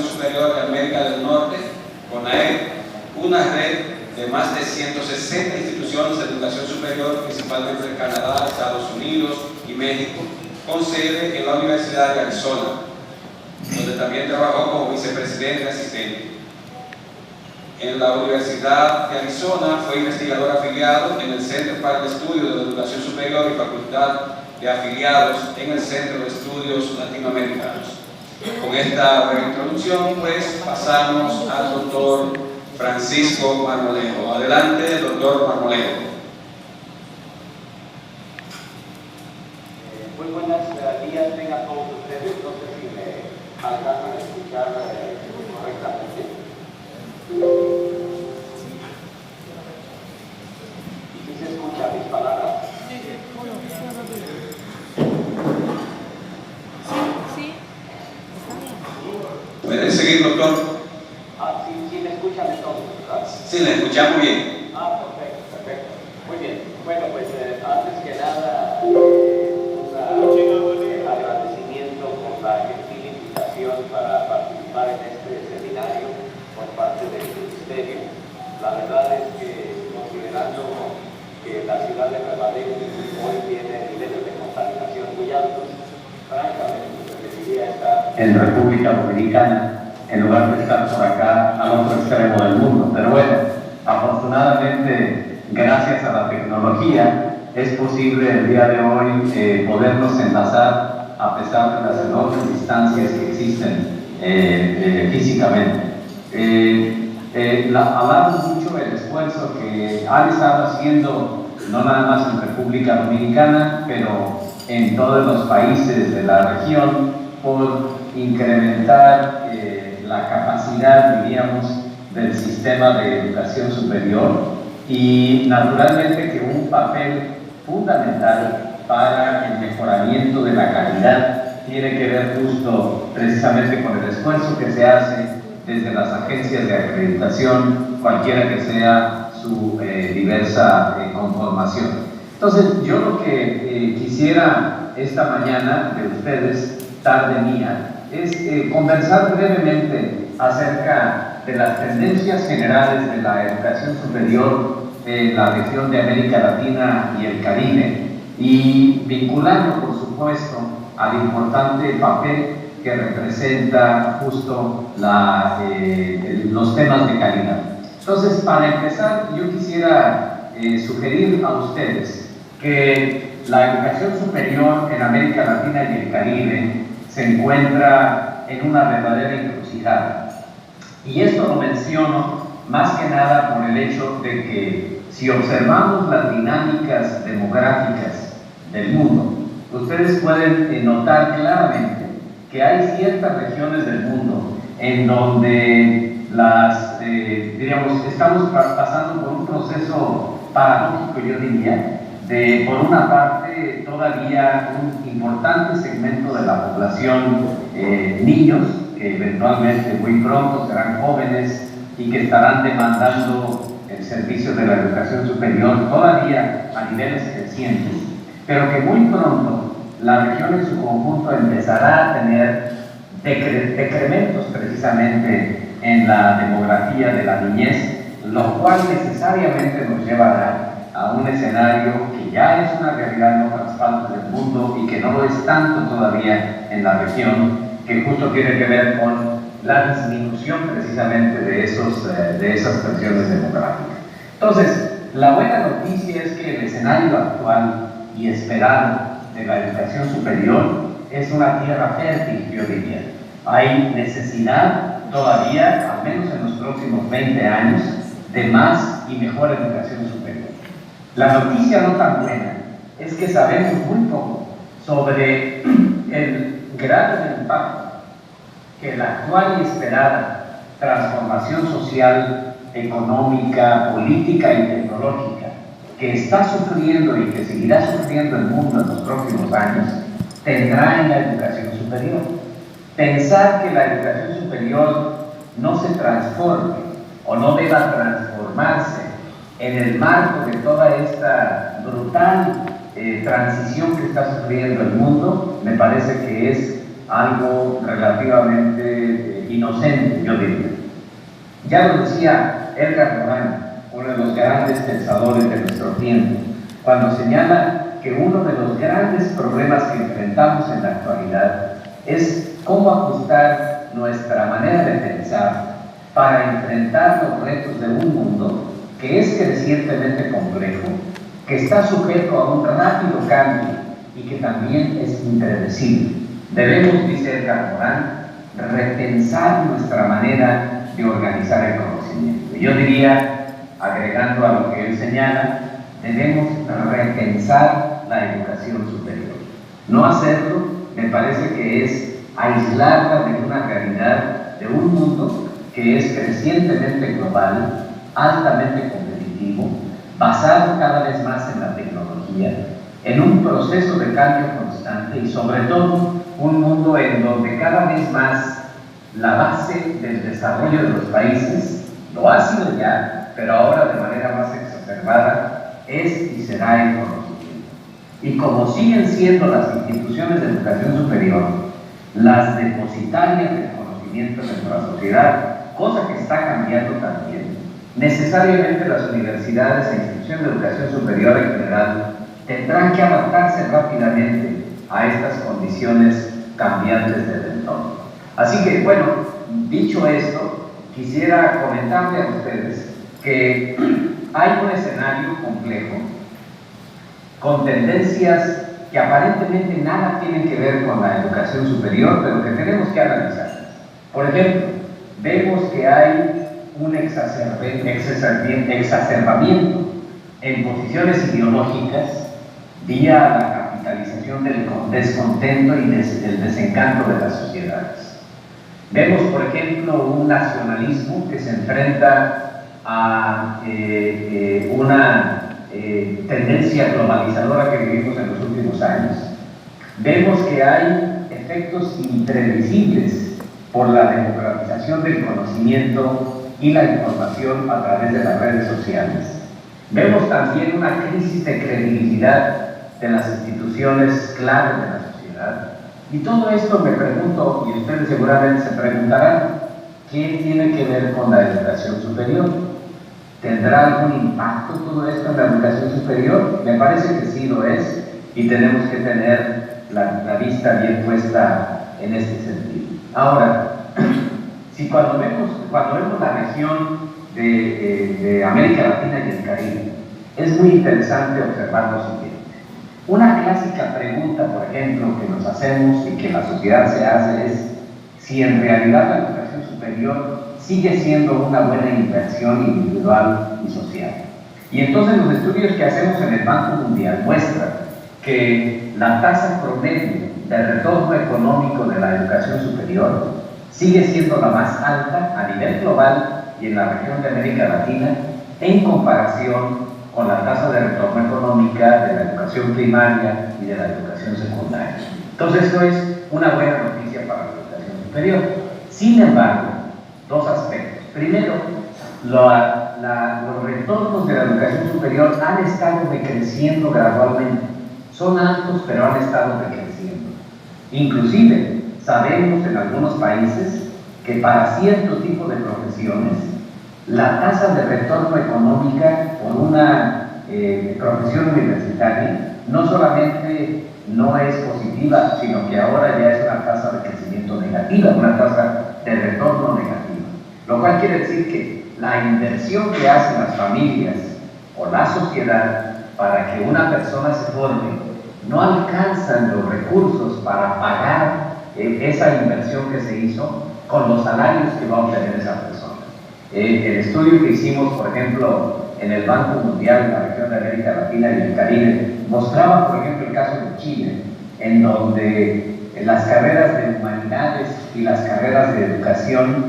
educación superior de América del Norte, CONAED, una red de más de 160 instituciones de educación superior, principalmente de Canadá, Estados Unidos y México, con sede en la Universidad de Arizona, donde también trabajó como vicepresidente asistente. En la Universidad de Arizona fue investigador afiliado en el Centro para el Estudio de Educación Superior y Facultad de Afiliados en el Centro de Estudios Latinoamericanos. Con esta breve introducción, pues, pasamos al doctor Francisco Marmolejo. Adelante, doctor Marmolejo. Muy buenos días, tengan todos ustedes. No sé si me alcanzan a escuchar correctamente. ¿Y si se escuchan mis palabras? Sí. ¿Puede seguir, doctor? Sí, me escuchan entonces, ¿verdad? Sí, le escuchamos bien. Perfecto. Muy bien. Bueno, pues antes que nada, un agradecimiento por la gentil invitación para participar en este seminario por parte del Ministerio. La verdad es que, considerando que la ciudad de Nueva Delhi hoy tiene niveles de contaminación muy altos, francamente preferiría estar en República Dominicana en lugar de estar por acá al otro extremo del mundo. Pero bueno, afortunadamente, gracias a la tecnología, es posible el día de hoy podernos enlazar a pesar de las enormes distancias que existen físicamente. Hablamos mucho del esfuerzo que han estado haciendo, no nada más en República Dominicana, pero en todos los países de la región, por incrementar la capacidad, diríamos, del sistema de educación superior y naturalmente que un papel fundamental para el mejoramiento de la calidad tiene que ver justo precisamente con el esfuerzo que se hace desde las agencias de acreditación, cualquiera que sea su diversa conformación. Entonces, yo lo que quisiera esta mañana de ustedes, tarde mía, es conversar brevemente acerca de las tendencias generales de la educación superior en la región de América Latina y el Caribe y vinculando, por supuesto, al importante papel que representa justo los temas de calidad. Entonces, para empezar, yo quisiera sugerir a ustedes que la educación superior en América Latina y el Caribe se encuentra en una verdadera encrucijada. Y esto lo menciono más que nada por el hecho de que si observamos las dinámicas demográficas del mundo, ustedes pueden notar claramente que hay ciertas regiones del mundo en donde estamos pasando por un proceso paradójico, yo diría, de, por una parte, todavía un importante segmento de la población, niños, que eventualmente muy pronto serán jóvenes y que estarán demandando el servicio de la educación superior todavía a niveles crecientes, pero que muy pronto la región en su conjunto empezará a tener decrementos precisamente en la demografía de la niñez, lo cual necesariamente nos llevará a un escenario que ya es una realidad en otras partes del mundo y que no lo es tanto todavía en la región, que justo tiene que ver con la disminución precisamente de esas presiones demográficas. Entonces, la buena noticia es que el escenario actual y esperado de la educación superior es una tierra fértil, yo diría. Hay necesidad todavía, al menos en los próximos 20 años, de más y mejor educación superior. La noticia no tan buena es que sabemos muy poco sobre el grado de impacto que la actual y esperada transformación social, económica, política y tecnológica que está sufriendo y que seguirá sufriendo el mundo en los próximos años tendrá en la educación superior. Pensar que la educación superior no se transforme o no deba transformarse en el marco de toda esta brutal transición que está sufriendo el mundo, me parece que es algo relativamente inocente yo diría. Ya lo decía Edgar Morin, uno de los grandes pensadores de nuestro tiempo, cuando señala que uno de los grandes problemas que enfrentamos en la actualidad es cómo ajustar nuestra manera de pensar para enfrentar los retos de un mundo que es crecientemente complejo, que está sujeto a un rápido cambio y que también es impredecible. Debemos, dice Edgar Morin, repensar nuestra manera de organizar el conocimiento. Yo diría, agregando a lo que él señala, debemos repensar la educación superior. No hacerlo me parece que es aislarla de una realidad, de un mundo que es crecientemente global, altamente competitivo, basado cada vez más en la tecnología, en un proceso de cambio constante y sobre todo un mundo en donde cada vez más la base del desarrollo de los países, lo ha sido ya, pero ahora de manera más exacerbada, es y será el conocimiento. Y como siguen siendo las instituciones de educación superior las depositarias del conocimiento en nuestra sociedad, cosa que está cambiando también, necesariamente las universidades e instituciones de educación superior en general tendrán que adaptarse rápidamente a estas condiciones cambiantes del entorno. Así que, bueno, dicho esto, quisiera comentarle a ustedes que hay un escenario complejo con tendencias que aparentemente nada tienen que ver con la educación superior, pero que tenemos que analizar. Por ejemplo, vemos que hay un exacerbamiento en posiciones ideológicas vía la capitalización del descontento y del desencanto de las sociedades. Vemos, por ejemplo, un nacionalismo que se enfrenta a una tendencia globalizadora que vivimos en los últimos años. Vemos que hay efectos imprevisibles por la democratización del conocimiento y la información a través de las redes sociales. Vemos también una crisis de credibilidad de las instituciones clave de la sociedad. Y todo esto me pregunto, y ustedes seguramente se preguntarán, ¿qué tiene que ver con la educación superior? ¿Tendrá algún impacto todo esto en la educación superior? Me parece que sí lo es, y tenemos que tener la vista bien puesta en este sentido. Ahora, si cuando vemos la región de América Latina y el Caribe, es muy interesante observar lo siguiente. Una clásica pregunta, por ejemplo, que nos hacemos y que la sociedad se hace es si en realidad la educación superior sigue siendo una buena inversión individual y social. Y entonces los estudios que hacemos en el Banco Mundial muestran que la tasa promedio de retorno económico de la educación superior sigue siendo la más alta a nivel global y en la región de América Latina en comparación con la tasa de retorno económica de la educación primaria y de la educación secundaria. Entonces esto es una buena noticia para la educación superior. Sin embargo, dos aspectos. Primero, los retornos de la educación superior han estado decreciendo gradualmente. Son altos, pero han estado decreciendo. Inclusive, sabemos en algunos países que para cierto tipo de profesiones, la tasa de retorno económica por una profesión universitaria no solamente no es positiva, sino que ahora ya es una tasa de crecimiento negativa, una tasa de retorno negativa. Lo cual quiere decir que la inversión que hacen las familias o la sociedad para que una persona se forme no alcanzan los recursos para pagar esa inversión que se hizo con los salarios que va a obtener esa persona. El estudio que hicimos, por ejemplo, en el Banco Mundial, en la región de América Latina y el Caribe, mostraba, por ejemplo, el caso de Chile, en donde las carreras de humanidades y las carreras de educación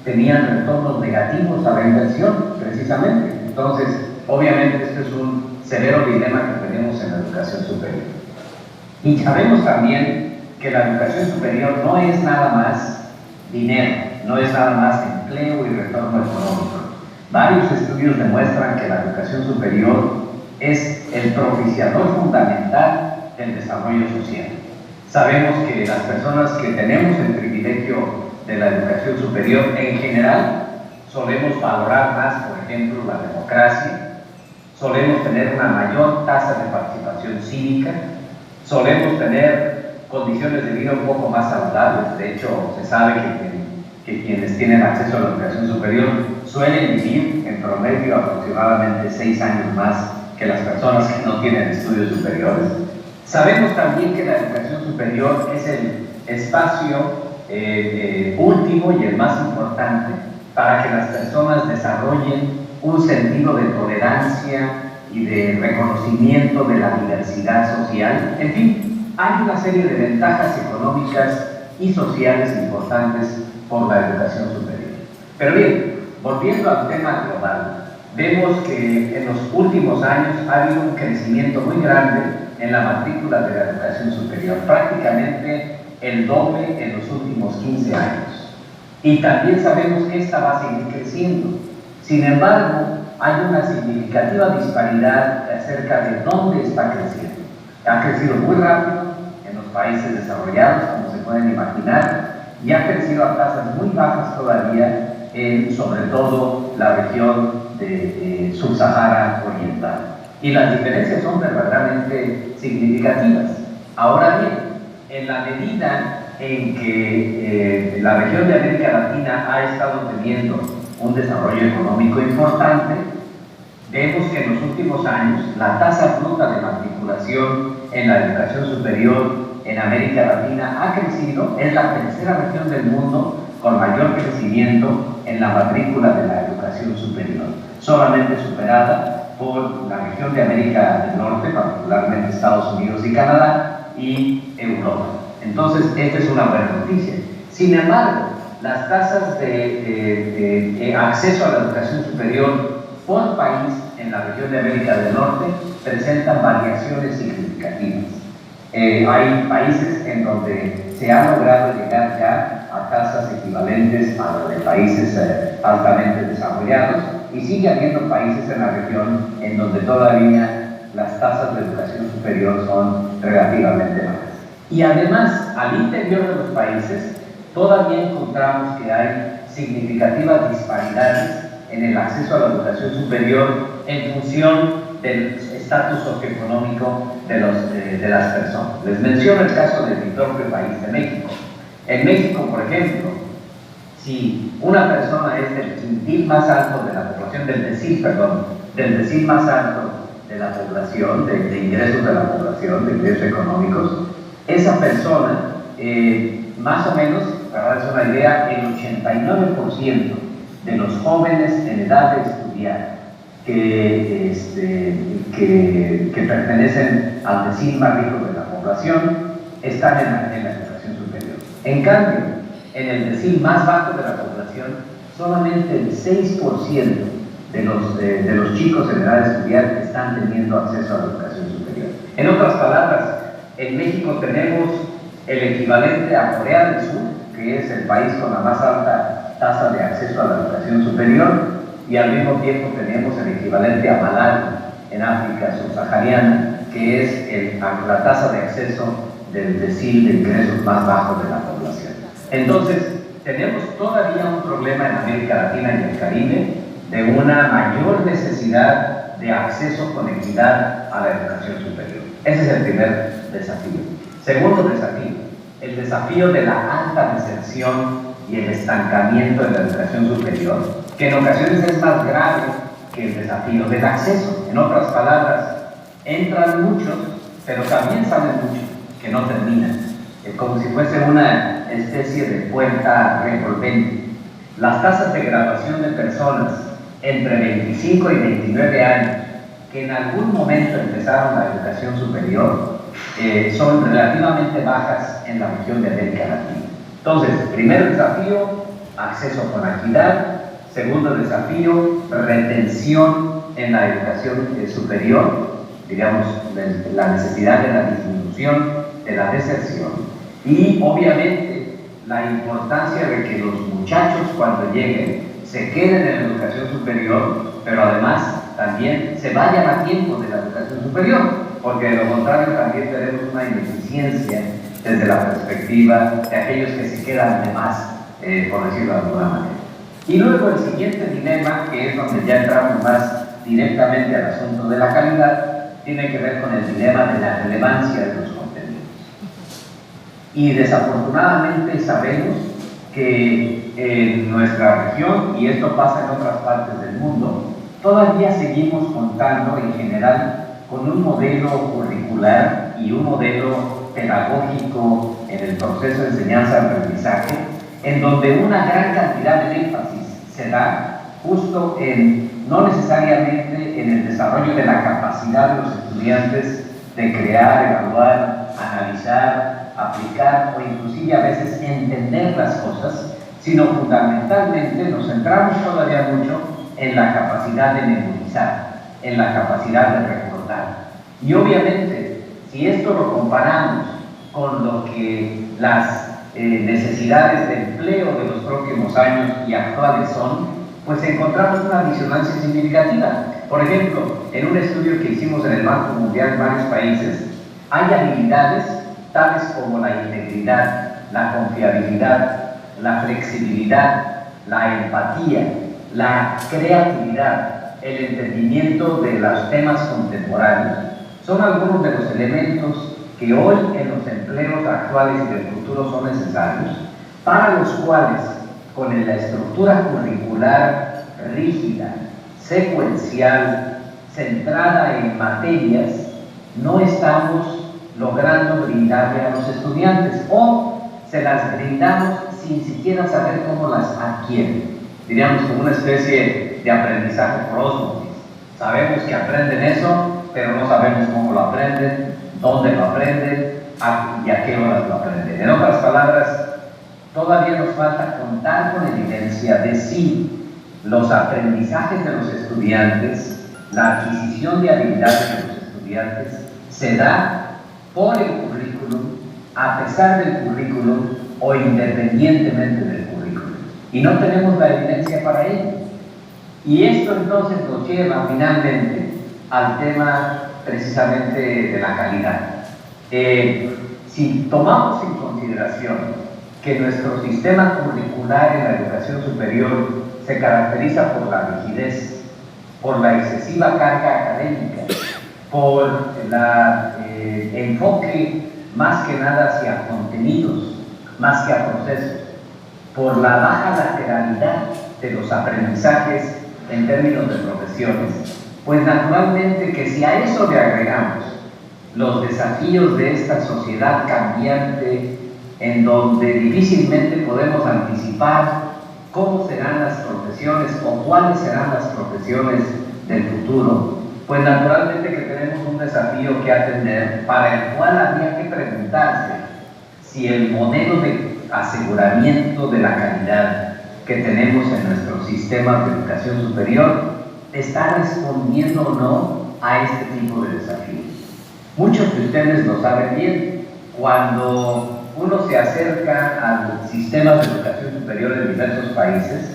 tenían retornos negativos a la inversión, precisamente. Entonces, obviamente, esto es un severo dilema que tenemos en la educación superior. Y sabemos también que la educación superior no es nada más dinero, no es nada más empleo y retorno económico. Varios estudios demuestran que la educación superior es el propiciador fundamental del desarrollo social. Sabemos que las personas que tenemos el privilegio de la educación superior en general. Solemos valorar más, por ejemplo, la democracia, solemos tener una mayor tasa de participación cívica, solemos tener condiciones de vida un poco más saludables. De hecho, se sabe que quienes tienen acceso a la educación superior suelen vivir en promedio aproximadamente 6 años más que las personas que no tienen estudios superiores. Sabemos también que la educación superior es el espacio último y el más importante para que las personas desarrollen un sentido de tolerancia y de reconocimiento de la diversidad social. En fin, hay una serie de ventajas económicas y sociales importantes por la educación superior. Pero bien, volviendo al tema global, vemos que en los últimos años ha habido un crecimiento muy grande en la matrícula de la educación superior, prácticamente el doble en los últimos 15 años. Y también sabemos que esta va a seguir creciendo. Sin embargo, hay una significativa disparidad acerca de dónde está creciendo. Ha crecido muy rápido en los países desarrollados, como se pueden imaginar, y ha crecido a tasas muy bajas todavía en, sobre todo, la región de Subsahara Oriental. Y las diferencias son verdaderamente significativas. Ahora bien, en la medida en que la región de América Latina ha estado teniendo un desarrollo económico importante, vemos que en los últimos años la tasa bruta de matriculación en la educación superior en América Latina ha crecido. Es la tercera región del mundo con mayor crecimiento en la matrícula de la educación superior, solamente superada por la región de América del Norte, particularmente Estados Unidos y Canadá, y Europa. Entonces, esta es una buena noticia. Sin embargo, las tasas de acceso a la educación superior por país en la región de América del Norte presentan variaciones significativas. Hay países en donde se ha logrado llegar ya a tasas equivalentes a las de países altamente desarrollados, y sigue habiendo países en la región en donde todavía las tasas de educación superior son relativamente bajas. Y además, al interior de los países, todavía encontramos que hay significativas disparidades en el acceso a la educación superior en función del estatus socioeconómico de las personas. Les menciono el caso de mi propio país, de México. En México, por ejemplo, si una persona es del quintil más alto de la población, del decil más alto de la población, de ingresos de la población, de ingresos económicos, esa persona, más o menos, para darles una idea, el 89% de los jóvenes en edad de estudiar que pertenecen al decil más rico de la población están en la educación superior. En cambio, en el decil más bajo de la población, solamente el 6% de los chicos en edad de estudiar están teniendo acceso a la educación superior. En otras palabras, en México tenemos el equivalente a Corea del Sur, que es el país con la más alta tasa de acceso a la educación superior, y al mismo tiempo tenemos el equivalente a Malawi en África subsahariana, que es la tasa de acceso del decil de ingresos más bajos de la población. Entonces, tenemos todavía un problema en América Latina y el Caribe de una mayor necesidad de acceso con equidad a la educación superior. Ese es el primer desafío. Segundo desafío, el desafío de la alta deserción y el estancamiento en la educación superior, que en ocasiones es más grave que el desafío del acceso. En otras palabras, entran muchos, pero también salen muchos que no terminan, como si fuese una especie de puerta revolvente. Las tasas de graduación de personas entre 25 y 29 años que en algún momento empezaron la educación superior son relativamente bajas en la región de América Latina. Entonces, primer desafío, acceso con equidad. Segundo desafío, retención en la educación superior, digamos, la necesidad de la disminución de la deserción. Y obviamente la importancia de que los muchachos cuando lleguen se queden en la educación superior, pero además también se vayan a tiempo de la educación superior, porque de lo contrario también tenemos una ineficiencia desde la perspectiva de aquellos que se quedan de más por decirlo de alguna manera. Y luego el siguiente dilema, que es donde ya entramos más directamente al asunto de la calidad, tiene que ver con el dilema de la relevancia de los contenidos. Y desafortunadamente sabemos que en nuestra región, y esto pasa en otras partes del mundo, todavía seguimos contando en general con un modelo curricular y un modelo pedagógico en el proceso de enseñanza-aprendizaje, en donde una gran cantidad de énfasis se da justo en, no necesariamente en el desarrollo de la capacidad de los estudiantes de crear, evaluar, analizar, aplicar o inclusive a veces entender las cosas, sino fundamentalmente nos centramos todavía mucho en la capacidad de memorizar, en la capacidad de recordar. Y obviamente, si esto lo comparamos con lo que las necesidades de empleo de los próximos años y actuales son, pues encontramos una disonancia significativa. Por ejemplo, en un estudio que hicimos en el Banco Mundial en varios países, hay habilidades tales como la integridad, la confiabilidad, la flexibilidad, la empatía, la creatividad, el entendimiento de los temas contemporáneos. Son algunos de los elementos que hoy en los empleos actuales y del futuro son necesarios, para los cuales, con la estructura curricular rígida, secuencial, centrada en materias, no estamos logrando brindarle a los estudiantes, o se las brindamos sin siquiera saber cómo las adquieren. Diríamos como una especie de aprendizaje por ósmosis. Sabemos que aprenden eso, pero no sabemos cómo lo aprenden, dónde lo aprenden y a qué horas lo aprenden. En otras palabras, todavía nos falta contar con evidencia de si los aprendizajes de los estudiantes, la adquisición de habilidades de los estudiantes, se da por el currículum, a pesar del currículum o independientemente del currículum. Y no tenemos la evidencia para ello. Y esto entonces nos lleva finalmente al tema precisamente de la calidad. Si tomamos en consideración que nuestro sistema curricular en la educación superior se caracteriza por la rigidez, por la excesiva carga académica, por el enfoque más que nada hacia contenidos, más que a procesos, por la baja lateralidad de los aprendizajes en términos de profesiones, pues naturalmente que si a eso le agregamos los desafíos de esta sociedad cambiante, en donde difícilmente podemos anticipar cómo serán las profesiones o cuáles serán las profesiones del futuro, pues naturalmente que tenemos un desafío que atender, para el cual habría que preguntarse si el modelo de aseguramiento de la calidad que tenemos en nuestro sistema de educación superior está respondiendo o no a este tipo de desafíos. Muchos de ustedes lo saben bien. Cuando uno se acerca al sistema de educación superior en diversos países,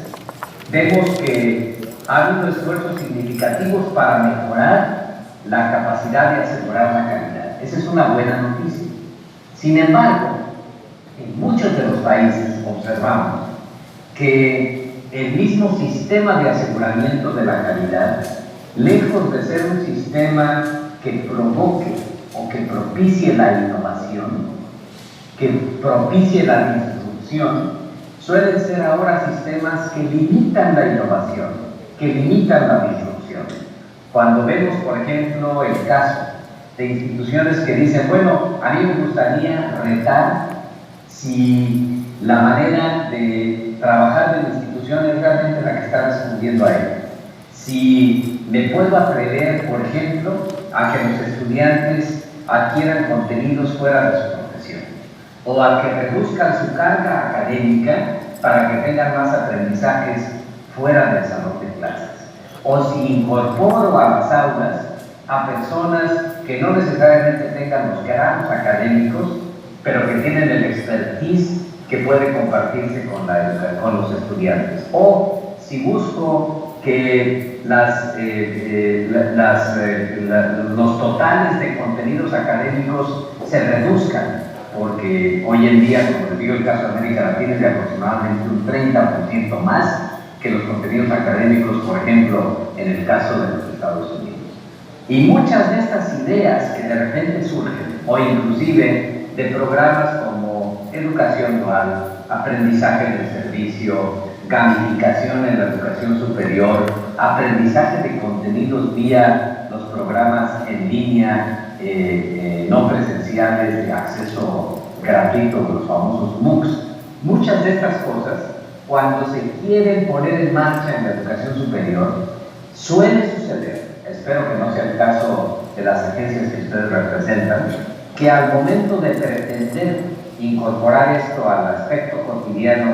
vemos que ha habido esfuerzos significativos para mejorar la capacidad de asegurar la calidad. Esa es una buena noticia. Sin embargo, en muchos de los países observamos que el mismo sistema de aseguramiento de la calidad, lejos de ser un sistema que provoque o que propicie la innovación, que propicie la disrupción, suelen ser ahora sistemas que limitan la innovación, que limitan la disrupción. Cuando vemos, por ejemplo, el caso de instituciones que dicen, bueno, a mí me gustaría retar si la manera de trabajar de la institución es realmente la que está respondiendo a ella. Si me puedo atrever, por ejemplo, a que los estudiantes adquieran contenidos fuera de su profesión, o a que reduzcan su carga académica para que tengan más aprendizajes fuera del salón de clases, o si incorporo a las aulas a personas que no necesariamente tengan los grados académicos, pero que tienen el expertise que puede compartirse con los estudiantes, o si busco que los totales de contenidos académicos se reduzcan porque hoy en día, como les digo, el caso de América Latina es de aproximadamente un 30% más que los contenidos académicos, por ejemplo, en el caso de los Estados Unidos. Y muchas de estas ideas que de repente surgen, o inclusive de programas como educación dual, aprendizaje de servicio, gamificación en la educación superior, aprendizaje de contenidos vía los programas en línea, no presenciales de acceso gratuito, los famosos MOOCs. Muchas de estas cosas, cuando se quieren poner en marcha en la educación superior, suele suceder, espero que no sea el caso de las agencias que ustedes representan, que al momento de pretender incorporar esto al aspecto cotidiano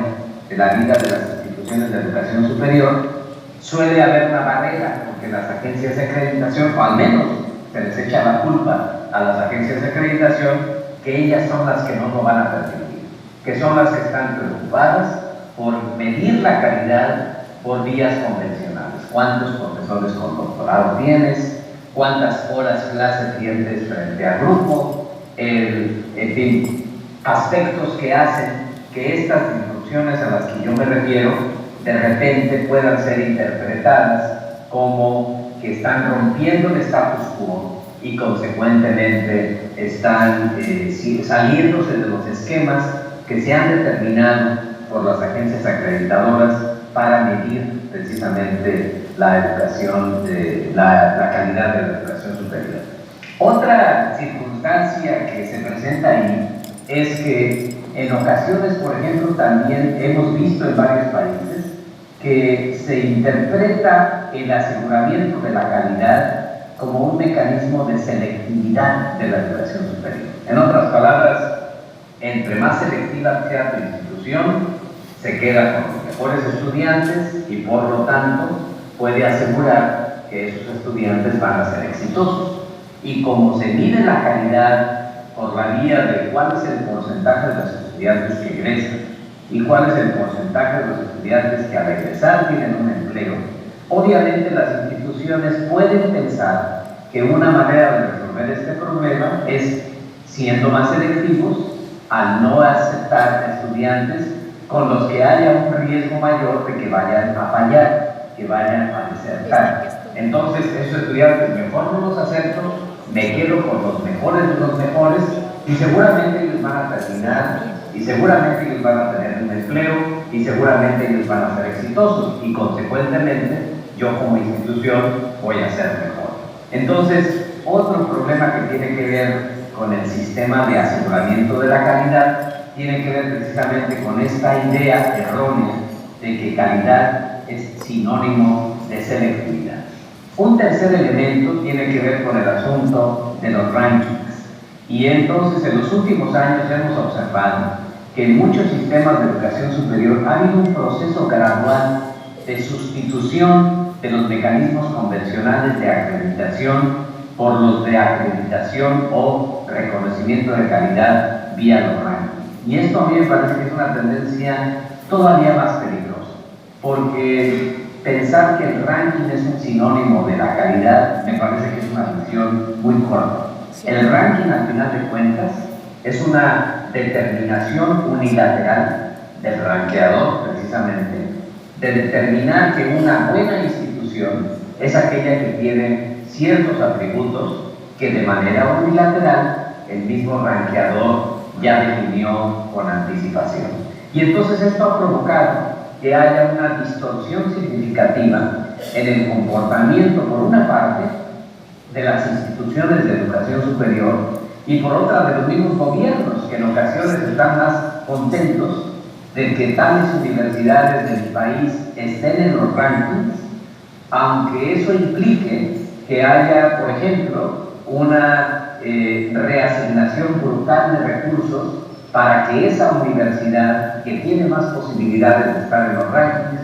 de la vida de las instituciones de educación superior, suele haber una barrera, porque las agencias de acreditación, o al menos se les echa la culpa a las agencias de acreditación, que ellas son las que no lo van a permitir, que son las que están preocupadas por medir la calidad por vías convencionales. ¿Cuántos profesores con doctorado tienes? ¿Cuántas horas clase tienes frente al grupo? En fin, aspectos que hacen que estas instrucciones a las que yo me refiero de repente puedan ser interpretadas como que están rompiendo el status quo y consecuentemente están saliéndose de los esquemas que se han determinado por las agencias acreditadoras para medir precisamente la educación, la calidad de la educación superior. Otra circunstancia que se presenta ahí es que en ocasiones, por ejemplo, también hemos visto en varios países que se interpreta el aseguramiento de la calidad como un mecanismo de selectividad de la educación superior. En otras palabras, entre más selectiva sea tu institución, se queda con los mejores estudiantes y por lo tanto puede asegurar que esos estudiantes van a ser exitosos. Y como se mide la calidad por la vía de cuál es el porcentaje de los estudiantes que egresan y cuál es el porcentaje de los estudiantes que al egresar tienen un empleo, obviamente las instituciones pueden pensar que una manera de resolver este problema es siendo más selectivos al no aceptar estudiantes con los que haya un riesgo mayor de que vayan a fallar, que vayan a desertar. Entonces, esos estudiantes mejor no los acepto, me quedo con los mejores de los mejores y seguramente ellos van a terminar y seguramente ellos van a tener un empleo y seguramente ellos van a ser exitosos y consecuentemente yo como institución voy a ser mejor. Entonces, otro problema que tiene que ver con el sistema de aseguramiento de la calidad tiene que ver precisamente con esta idea errónea de que calidad es sinónimo de selectividad. Un tercer elemento tiene que ver con el asunto de los rankings. Y entonces en los últimos años hemos observado que en muchos sistemas de educación superior ha habido un proceso gradual de sustitución de los mecanismos convencionales de acreditación por los de acreditación o reconocimiento de calidad vía los rankings. Y esto a mí me parece que es una tendencia todavía más peligrosa, porque pensar que el ranking es un sinónimo de la calidad me parece que es una visión muy corta. El ranking, al final de cuentas, es una determinación unilateral del ranqueador, precisamente, de determinar que una buena institución es aquella que tiene ciertos atributos que de manera unilateral el mismo ranqueador ya definió con anticipación. Y entonces esto ha provocado que haya una distorsión significativa en el comportamiento, por una parte, de las instituciones de educación superior y por otra de los mismos gobiernos, que en ocasiones están más contentos de que tales universidades del país estén en los rankings, aunque eso implique que haya, por ejemplo, una reasignación brutal de recursos para que esa universidad que tiene más posibilidades de estar en los rankings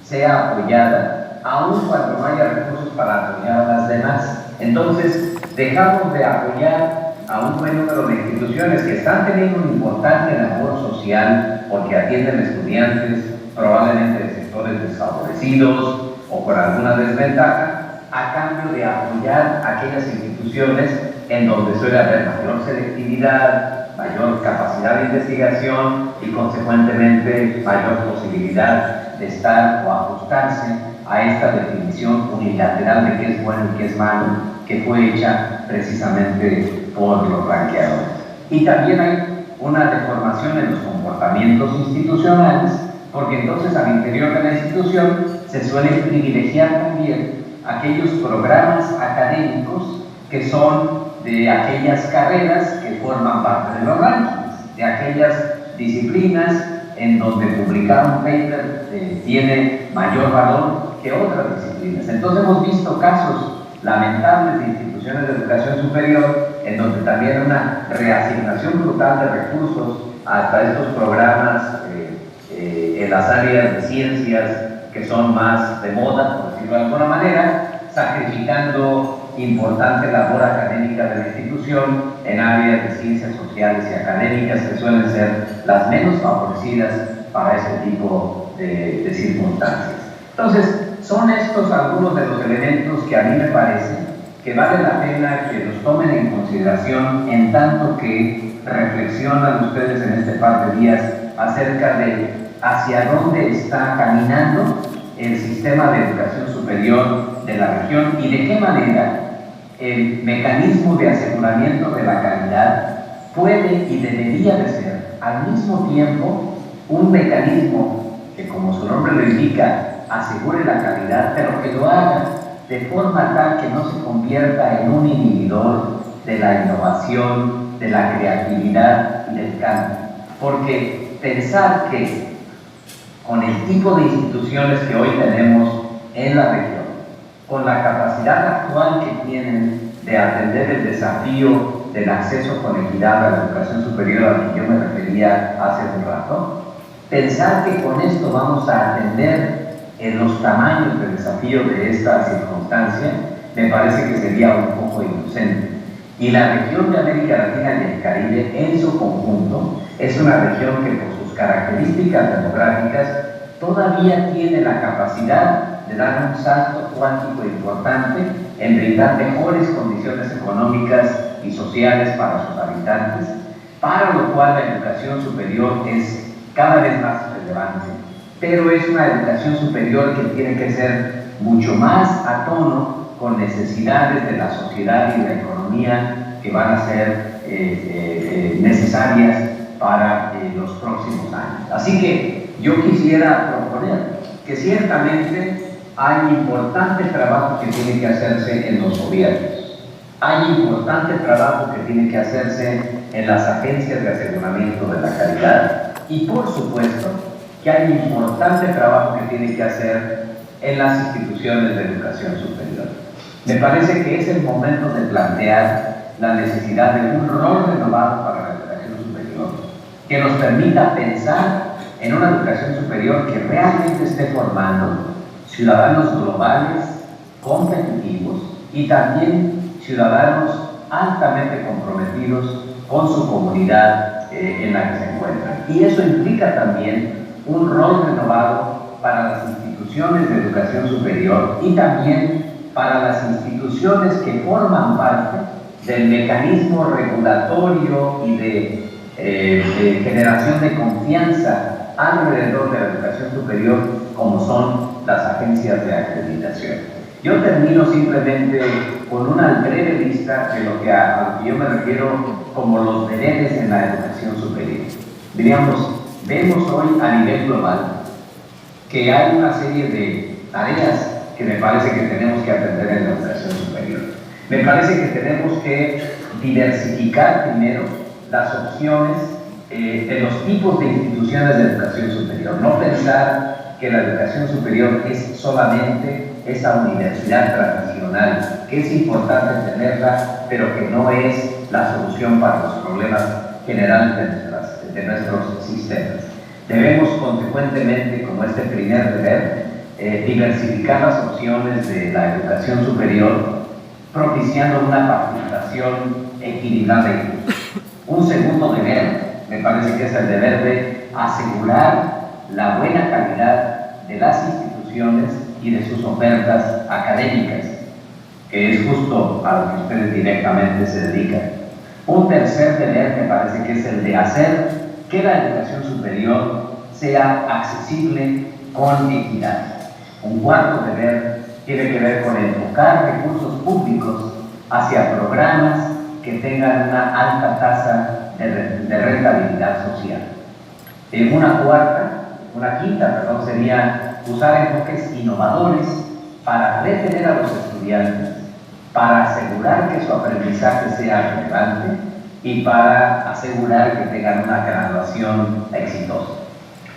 sea apoyada, aun cuando no haya recursos para apoyar a las demás. Entonces, dejamos de apoyar a un buen número de instituciones que están teniendo un importante labor social porque atienden estudiantes probablemente de sectores desfavorecidos o con alguna desventaja, a cambio de apoyar a aquellas instituciones en donde suele haber mayor selectividad, mayor capacidad de investigación y consecuentemente mayor posibilidad de estar o ajustarse a esta definición unilateral de qué es bueno y qué es malo, que fue hecha precisamente por los ranqueadores. Y también hay una deformación en los comportamientos institucionales, porque entonces al interior de la institución se suelen privilegiar también aquellos programas académicos que son de aquellas carreras que forman parte de los rankings, de aquellas disciplinas en donde publicar un paper tiene mayor valor que otras disciplinas. Entonces hemos visto casos lamentables de instituciones de educación superior en donde también hay una reasignación brutal de recursos hasta estos programas en las áreas de ciencias que son más de moda, por decirlo de alguna manera, sacrificando importante labor académica de la institución en áreas de ciencias sociales y académicas que suelen ser las menos favorecidas para este tipo de circunstancias. Entonces, son estos algunos de los elementos que a mí me parece que vale la pena que los tomen en consideración en tanto que reflexionan ustedes en este par de días acerca de hacia dónde está caminando el sistema de educación superior de la región y de qué manera el mecanismo de aseguramiento de la calidad puede y debería de ser al mismo tiempo un mecanismo que, como su nombre lo indica, asegure la calidad, pero que lo haga de forma tal que no se convierta en un inhibidor de la innovación, de la creatividad y del cambio. Porque pensar que con el tipo de instituciones que hoy tenemos en la región, con la capacidad actual que tienen de atender el desafío del acceso con equidad a la educación superior al que yo me refería hace un rato, pensar que con esto vamos a atender en los tamaños del desafío de esta circunstancia, me parece que sería un poco inocente. Y la región de América Latina y el Caribe en su conjunto es una región que por sus características demográficas todavía tiene la capacidad de dar un salto cuántico importante en brindar mejores condiciones económicas y sociales para sus habitantes, para lo cual la educación superior es cada vez más relevante, pero es una educación superior que tiene que ser mucho más a tono con necesidades de la sociedad y de la economía que van a ser necesarias para los próximos años. Así que yo quisiera proponer que ciertamente hay importante trabajo que tiene que hacerse en los gobiernos, hay importante trabajo que tiene que hacerse en las agencias de aseguramiento de la calidad y, por supuesto, que hay importante trabajo que tiene que hacer en las instituciones de educación superior. Me parece que es el momento de plantear la necesidad de un rol renovado para la educación superior, que nos permita pensar en una educación superior que realmente esté formando ciudadanos globales, competitivos y también ciudadanos altamente comprometidos con su comunidad en la que se encuentran. Y eso implica también un rol renovado para las instituciones de educación superior y también para las instituciones que forman parte del mecanismo regulatorio y de generación de confianza alrededor de la educación superior, como son las agencias de acreditación. Yo termino simplemente con una breve lista de lo que a lo que yo me refiero como los deberes en la educación superior. Diríamos, vemos hoy a nivel global que hay una serie de tareas que me parece que tenemos que atender en la educación superior. Me parece que tenemos que diversificar primero las opciones de los tipos de instituciones de educación superior. No pensar que la educación superior es solamente esa universidad tradicional, que es importante tenerla, pero que no es la solución para los problemas generales de nuestros sistemas. Debemos consecuentemente, como este primer deber, diversificar las opciones de la educación superior, propiciando una participación equilibrada. Un segundo deber, me parece que es el deber de asegurar la buena calidad de las instituciones y de sus ofertas académicas, que es justo a lo que ustedes directamente se dedican. Un tercer deber me parece que es el de hacer que la educación superior sea accesible con equidad. Un cuarto deber tiene que ver con enfocar recursos públicos hacia programas que tengan una alta tasa de rentabilidad social. Una quinta, sería usar enfoques innovadores para retener a los estudiantes, para asegurar que su aprendizaje sea relevante y para asegurar que tengan una graduación exitosa.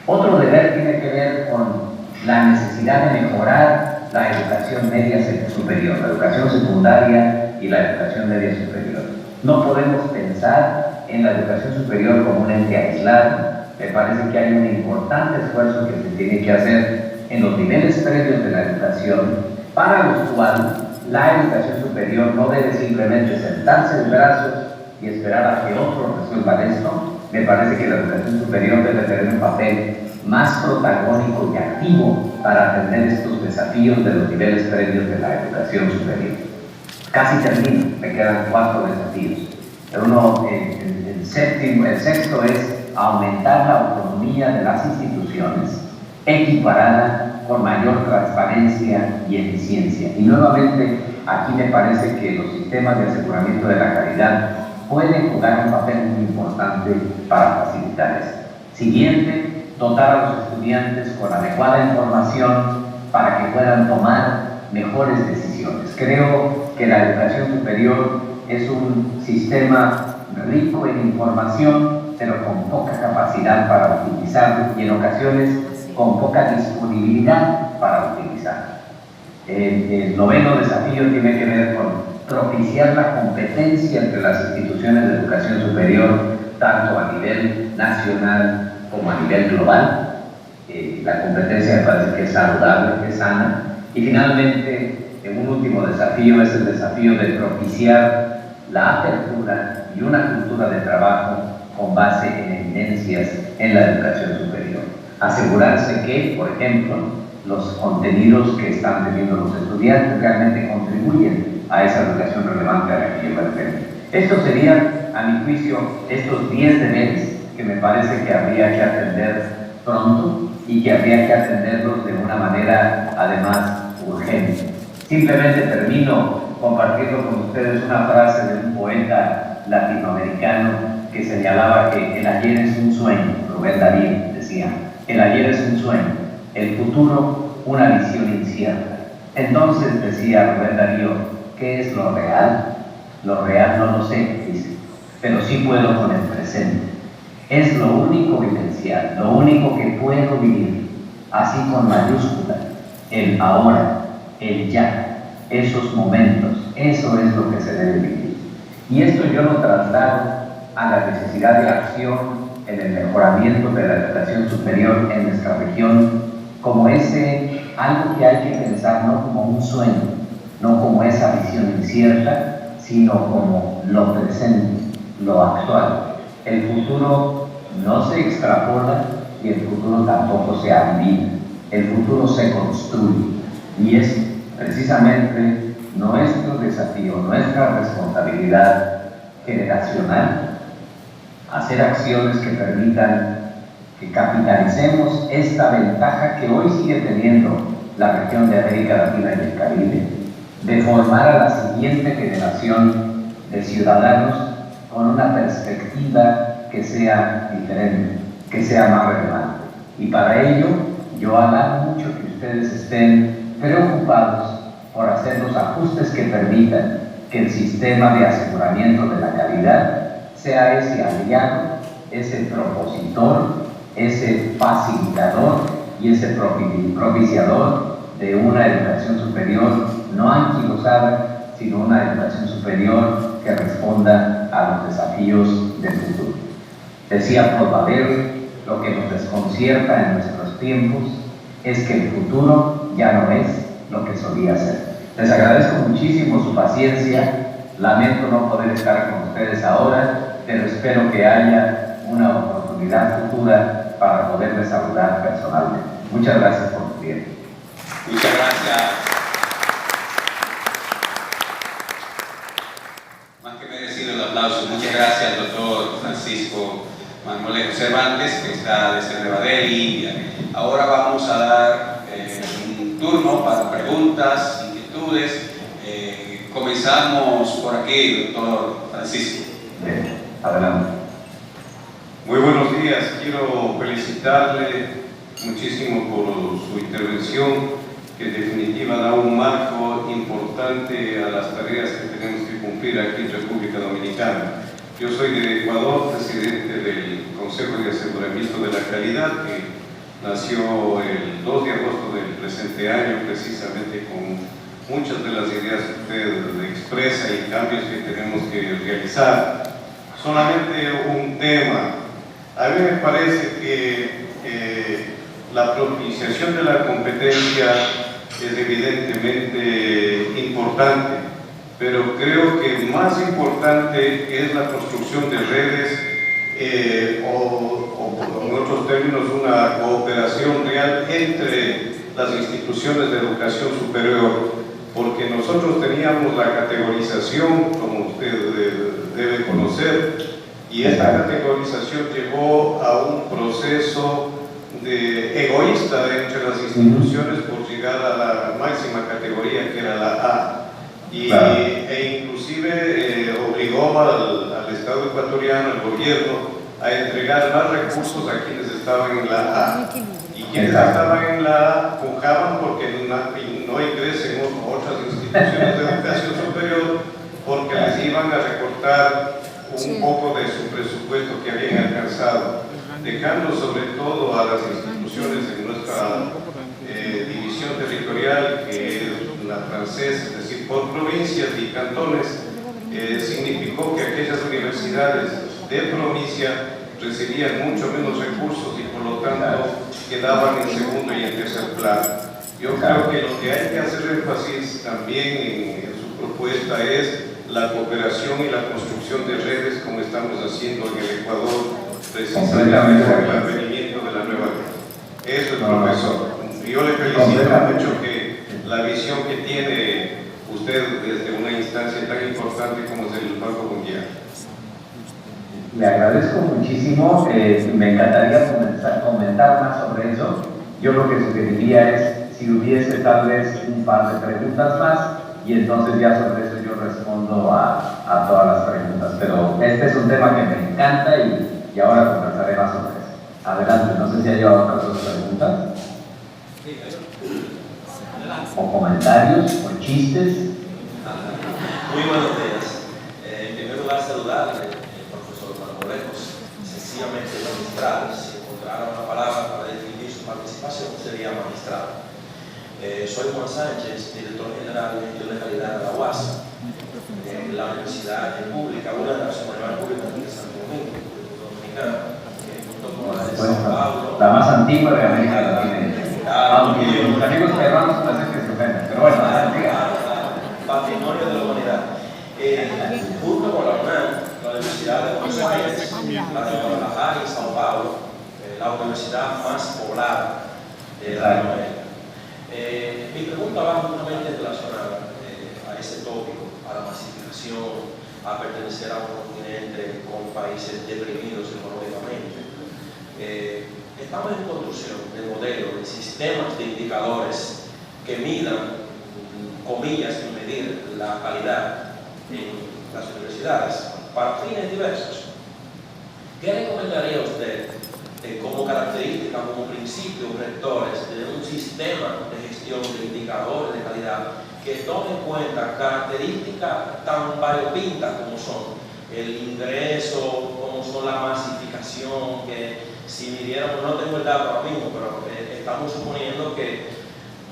Otro deber tiene que ver con la necesidad de mejorar la educación media superior, la educación secundaria y la educación media superior. No podemos pensar en la educación superior como un ente aislado. Me parece que hay un importante esfuerzo que se tiene que hacer en los niveles previos de la educación, para los cuales la educación superior no debe simplemente sentarse en brazos y esperar a que otros resuelvan esto. Me parece que la educación superior debe tener un papel más protagónico y activo para atender estos desafíos de los niveles previos de la educación superior. Casi termino, me quedan 4 desafíos. El sexto es aumentar la autonomía de las instituciones, equiparada con mayor transparencia y eficiencia. Y nuevamente, aquí me parece que los sistemas de aseguramiento de la calidad pueden jugar un papel muy importante para facilitar esto. Siguiente, dotar a los estudiantes con adecuada información para que puedan tomar mejores decisiones. Creo que la educación superior es un sistema rico en información, pero con poca capacidad para utilizarlo y en ocasiones con poca disponibilidad para utilizarlo. El noveno desafío tiene que ver con propiciar la competencia entre las instituciones de educación superior, tanto a nivel nacional como a nivel global. La competencia me parece que es saludable, que es sana. Y finalmente, un último desafío es el desafío de propiciar la apertura y una cultura de trabajo con base en evidencias en la educación superior. Asegurarse que, por ejemplo, los contenidos que están teniendo los estudiantes realmente contribuyen a esa educación relevante a la que yo me refiero. Estos serían, a mi juicio, estos 10 deberes que me parece que habría que atender pronto y que habría que atenderlos de una manera, además, urgente. Simplemente termino compartiendo con ustedes una frase de un poeta latinoamericano que señalaba que el ayer es un sueño. Rubén Darío decía: el ayer es un sueño, el futuro una visión incierta. Entonces, decía Rubén Darío, ¿qué es lo real? Lo real no lo sé, dice, pero sí puedo con el presente. Es lo único vivencial, lo único que puedo vivir, así con mayúscula, el ahora, el ya, esos momentos, eso es lo que se debe vivir. Y esto yo lo traslado a la necesidad de acción en el mejoramiento de la educación superior en nuestra región, como algo que hay que pensar no como un sueño, no como esa visión incierta, sino como lo presente, lo actual. El futuro no se extrapola y el futuro tampoco se adivina. El futuro se construye y es precisamente nuestro desafío, nuestra responsabilidad generacional, hacer acciones que permitan que capitalicemos esta ventaja que hoy sigue teniendo la región de América Latina y el Caribe, de formar a la siguiente generación de ciudadanos con una perspectiva que sea diferente, que sea más relevante. Y para ello, yo alabo mucho que ustedes estén preocupados por hacer los ajustes que permitan que el sistema de aseguramiento de la calidad sea ese aliado, ese propositor, ese facilitador y ese propiciador de una educación superior no anquilosada, sino una educación superior que responda a los desafíos del futuro. Decía Protavel, lo que nos desconcierta en nuestros tiempos es que el futuro ya no es lo que solía ser. Les agradezco muchísimo su paciencia, lamento no poder estar con ustedes ahora, pero espero que haya una oportunidad futura para poderles saludar personalmente. Muchas gracias por su tiempo. Muchas gracias. Más que merecido el aplauso. Muchas gracias. vamos a dar un turno para preguntas, inquietudes. Comenzamos por aquí, doctor Francisco. Adelante. Muy buenos días. Quiero felicitarle muchísimo por su intervención, que en definitiva da un marco importante a las tareas que tenemos que cumplir aquí en República Dominicana. Yo soy de Ecuador, presidente del Consejo de Aseguramiento de la Calidad, que nació el 2 de agosto del presente año, precisamente con muchas de las ideas que usted expresa y cambios que tenemos que realizar. Solamente un tema. A mí me parece que la propiciación de la competencia es evidentemente importante, pero creo que más importante es la construcción de redes o en otros términos una cooperación real entre las instituciones de educación superior, porque nosotros teníamos la categorización, como usted debe conocer, y esta categorización llevó a un proceso egoísta entre las instituciones por llegar a la máxima categoría, que era la A, e inclusive obligó al Estado ecuatoriano, al gobierno, a entregar más recursos a quienes estaban en la A. Y quienes estaban en la A pujaban porque no ingresen otras instituciones de educación superior, porque les iban a recortar un poco de su presupuesto que habían alcanzado, dejando sobre todo a las instituciones en nuestra división territorial, que es la francesa, es decir, por provincias y cantones. Significó que aquellas universidades de provincia recibían mucho menos recursos y por lo tanto quedaban en segundo y en tercer plano. Yo creo que lo que hay que hacer énfasis también en su propuesta es la cooperación y la construcción de redes, como estamos haciendo en el Ecuador, precisamente con el advenimiento de la nueva ley. Eso es, profesor. Yo le felicito mucho que la visión que tiene usted desde una instancia tan importante como es el Banco Mundial. Le agradezco muchísimo, me encantaría comentar más sobre eso. Yo lo que sugeriría es si hubiese tal vez un par de preguntas más, y entonces ya sobre eso yo respondo a todas las preguntas. Pero este es un tema que me encanta y ahora conversaré más sobre eso. Adelante, no sé si hay otras dos preguntas. O comentarios, o chistes. Muy buenos días. En primer lugar, saludarle, profesor Marmolejos. Sencillamente magistral. Si encontrara una palabra para definir su participación, sería magistral. Soy Juan Sánchez, director general de Gestión de Calidad de la UASA, la Universidad Pública, una de las universidades públicas de Santo Domingo, Dominicana, junto con la de São Paulo. La más antigua de América Latina. Aunque los amigos peruanos pueden que se ofenden, pero bueno, patrimonio de la humanidad. Junto con la UNAM, la Universidad de Buenos Aires, la de Guadalajara y São Paulo, la universidad más poblada de Latinoamérica. Mi pregunta va justamente relacionada a ese tópico, a la masificación, a pertenecer a un continente con países deprimidos económicamente. Estamos en construcción de modelos, de sistemas de indicadores que midan, comillas, medir la calidad en las universidades para fines diversos. ¿Qué recomendaría usted como característica, como principios rectores de un sistema de gestión de indicadores de calidad que tome en cuenta características tan variopintas como son el ingreso, como son la masificación, que si midiéramos, no tengo el dato ahora mismo, pero estamos suponiendo que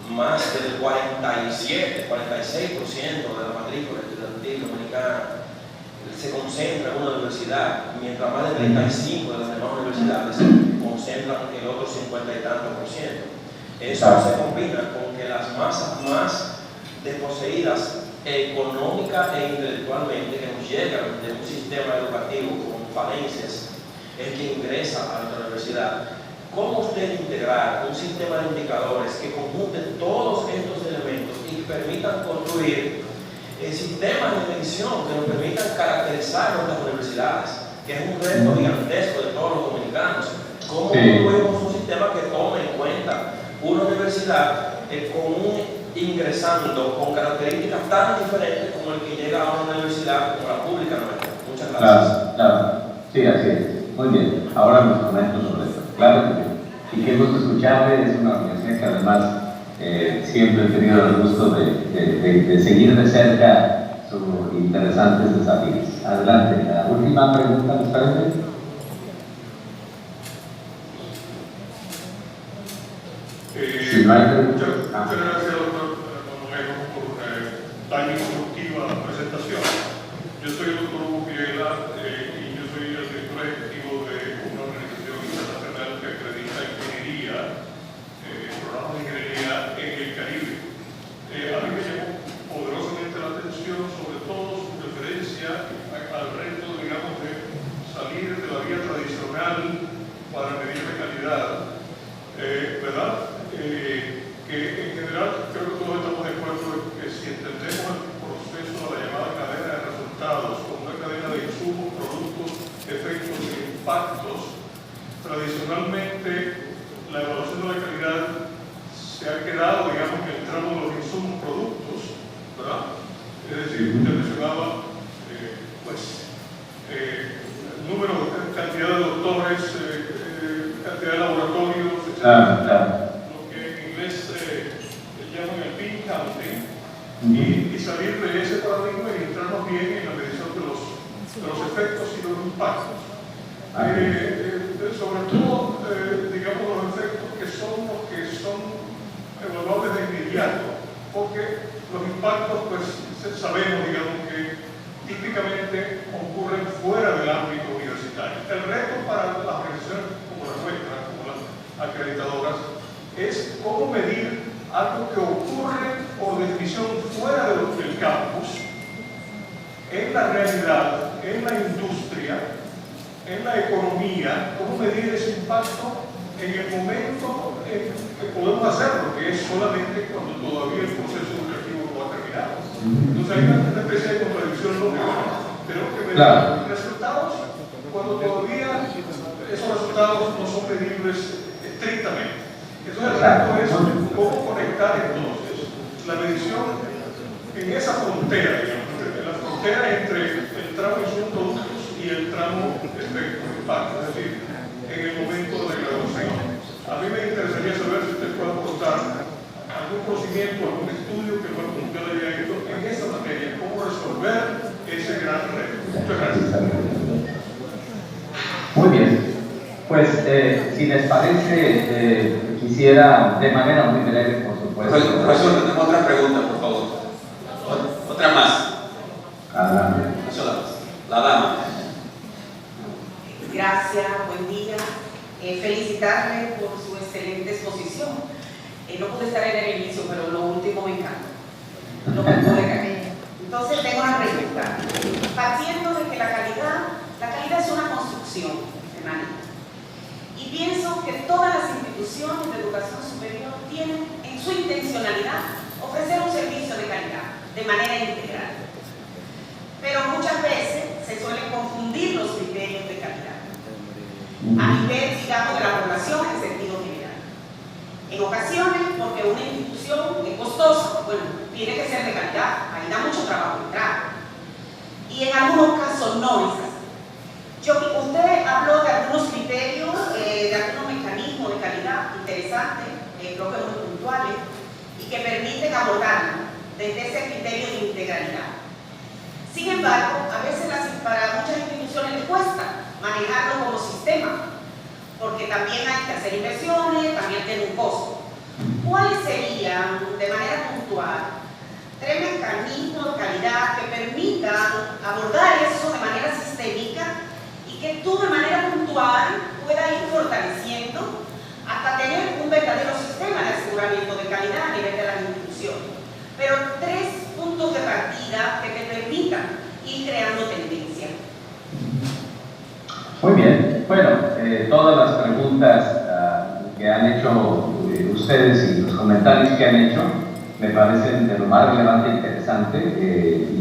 más del 46% de la matrícula estudiantil dominicana se concentra en una universidad, mientras más del 35% de las demás universidades se concentran en el otro 50 y tanto %. Eso se combina con que las masas más desposeídas económica e intelectualmente que nos llegan de un sistema educativo con falencias es que ingresa a nuestra universidad. ¿Cómo usted integrar un sistema de indicadores que conjunten todos estos elementos y que permitan construir sistemas de medición que nos permitan caracterizar nuestras universidades, que es un reto gigantesco de todos los dominicanos? ¿Cómo construimos un sistema que tome en cuenta una universidad con un ingresando con características tan diferentes como el que llega a una universidad como la pública nuestra. Muchas gracias. Claro, claro. Sí, así es. Muy bien. Ahora nos comento sobre eso. Claro que sí. Y qué gusto escucharle. Es una universidad que además siempre he tenido el gusto de seguir de cerca sus interesantes desafíos. Adelante. La última pregunta, ¿les parece? Si no hay preguntas. Muchas gracias, doctor Monumero, por tan instructiva presentación. Yo soy el doctor Hugo Villela y yo soy el director ejecutivo de una organización internacional que acredita ingeniería, programas de ingeniería en el Caribe. A mí me llamó poderosamente la atención, sobre todo su referencia al reto, digamos, de salir de la vía tradicional para medir la calidad, ¿verdad? Que en general creo que todos estamos de acuerdo en que si entendemos el proceso de la llamada cadena de resultados como una cadena de insumos, productos, efectos e impactos, tradicionalmente la evaluación de la calidad se ha quedado, digamos, en el tramo de los insumos, productos, ¿verdad? Es decir, usted mencionaba número, cantidad de doctores, cantidad de laboratorios, etc. Lo que en inglés llaman el bean counting, y salir de ese paradigma y entrar más bien en la medición de los efectos y los impactos. Sobre todo, digamos, los efectos que son evaluables de inmediato, porque los impactos, pues sabemos, digamos, que típicamente ocurren fuera del ámbito universitario. El reto para las organizaciones como la nuestra, como las acreditadoras, es cómo medir algo que ocurre por definición fuera del campus, en la realidad, en la industria, en la economía, cómo medir ese impacto en el momento en que podemos hacerlo, que es solamente cuando todavía el proceso educativo no ha terminado. Entonces hay una especie de contradicción lógica. Tenemos que medir resultados cuando todavía esos resultados no son medibles estrictamente. Entonces el reto es cómo conectar entonces la medición en esa frontera, digamos, en la frontera entre el tramo insumos productos y el tramo efecto impacto, es decir, en el momento de la graduación. A mí me interesaría saber si usted puede aportar algún conocimiento, algún estudio que usted haya hecho en esa materia, cómo resolver ese gran reto. Muchas gracias. Muy bien. Pues, si les parece, quisiera, de manera muy breve, por supuesto. Profesor, tenemos otra pregunta, por favor. Otra más. Adelante. La dama. Gracias, buen día. Felicitarle por su excelente exposición. No pude estar en el inicio, pero lo último me encanta. No me pude caer. Entonces tengo una pregunta. Partiendo de que la calidad es una construcción, hermanita. Y pienso que todas las instituciones de educación superior tienen en su intencionalidad ofrecer un servicio de calidad de manera integral. Pero muchas veces se suelen confundir los criterios de calidad a nivel, digamos, de la población en sentido general. En ocasiones, porque una institución es costosa, bueno, tiene que ser de calidad, ahí da mucho trabajo entrar. Y en algunos casos no es así. Usted habló de algunos criterios, de algunos mecanismos de calidad interesantes, creo que muy puntuales, y que permiten abordarlo desde ese criterio de integralidad. Sin embargo, a veces para muchas instituciones les cuesta manejarlo como sistema, porque también hay que hacer inversiones, también tiene un costo. ¿Cuáles serían, de manera puntual, 3 mecanismos de calidad que permitan abordar eso de manera sistémica y que tú de manera puntual puedas ir fortaleciendo hasta tener un verdadero sistema de aseguramiento de calidad a nivel de las instituciones? Pero 3 puntos de partida que te permitan ir creando tendencia. Muy bien. Bueno, todas las preguntas que han hecho ustedes y los comentarios que han hecho me parecen de lo más relevante e interesante,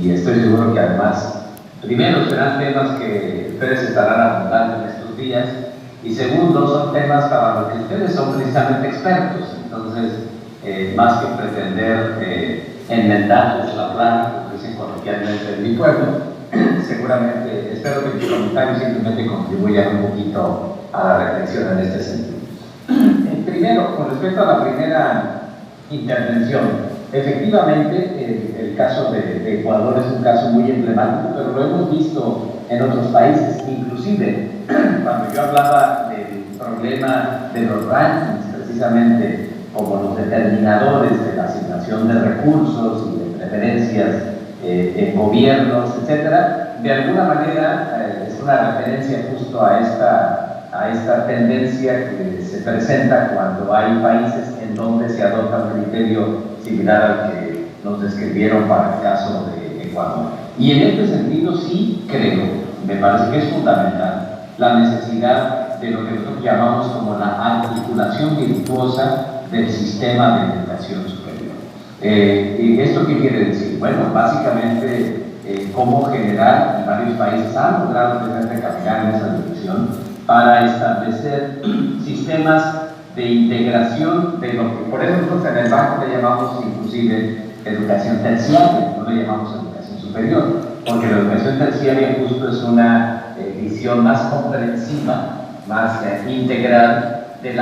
y estoy seguro que además, primero, serán temas que ustedes estarán abordando en estos días, y segundo, son temas para los que ustedes son precisamente expertos. Entonces, Entonces, más que pretender enmendarles la plana, como dicen coloquialmente en mi pueblo, seguramente, espero que mis comentarios simplemente contribuyan un poquito a la reflexión en este sentido. Primero, con respecto a la primera intervención, efectivamente el caso de Ecuador es un caso muy emblemático, pero lo hemos visto en otros países, inclusive cuando yo hablaba del problema de los rankings, precisamente como los determinadores de la asignación de recursos y de preferencias en gobiernos, etcétera, de alguna manera es una referencia justo a esta tendencia que se presenta cuando hay países en donde se adopta un criterio similar al que nos describieron para el caso de Ecuador. Y en este sentido sí creo, me parece que es fundamental, la necesidad de lo que nosotros llamamos como la articulación virtuosa del sistema de educación superior. ¿Y esto qué quiere decir? Bueno, básicamente cómo generar, en varios países han logrado precisamente caminar en esa dirección para establecer sistemas de integración de lo que, por eso nosotros en el banco le llamamos inclusive educación terciaria, no le llamamos educación superior, porque la educación terciaria justo es una visión más comprensiva, más integral de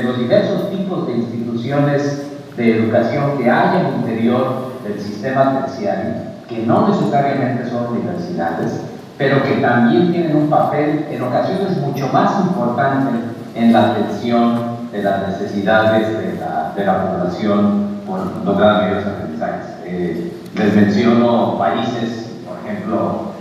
los diversos tipos de instituciones de educación que hay al interior del sistema terciario, que no necesariamente son universidades, pero que también tienen un papel en ocasiones mucho más importante en la atención de las necesidades de la población por lograr mayores aprendizajes. Les menciono países, por ejemplo,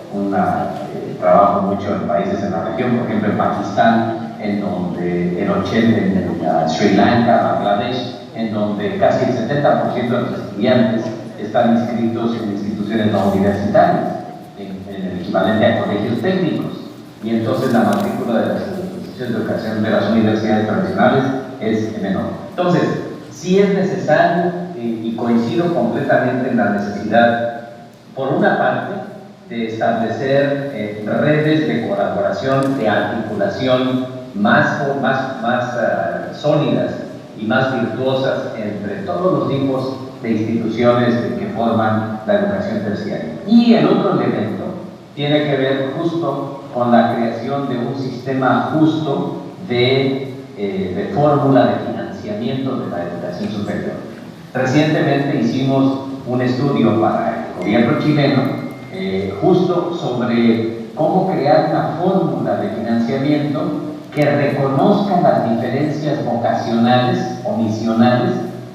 trabajo mucho en países en la región, por ejemplo en Pakistán, en donde en Sri Lanka, Bangladesh, en donde casi el 70% de los estudiantes están inscritos en instituciones no universitarias, en el equivalente a colegios técnicos, y entonces la matrícula de las instituciones de educación de las universidades tradicionales es menor. Entonces, sí es necesario, y coincido completamente en la necesidad, por una parte, de establecer redes de colaboración, de articulación más sólidas y más virtuosas entre todos los tipos de instituciones que forman la educación terciaria. Y el otro elemento tiene que ver justo con la creación de un sistema justo de fórmula de financiamiento de la educación superior. Recientemente hicimos un estudio para el gobierno chileno justo sobre cómo crear una fórmula de financiamiento que reconozca las diferencias vocacionales o misionales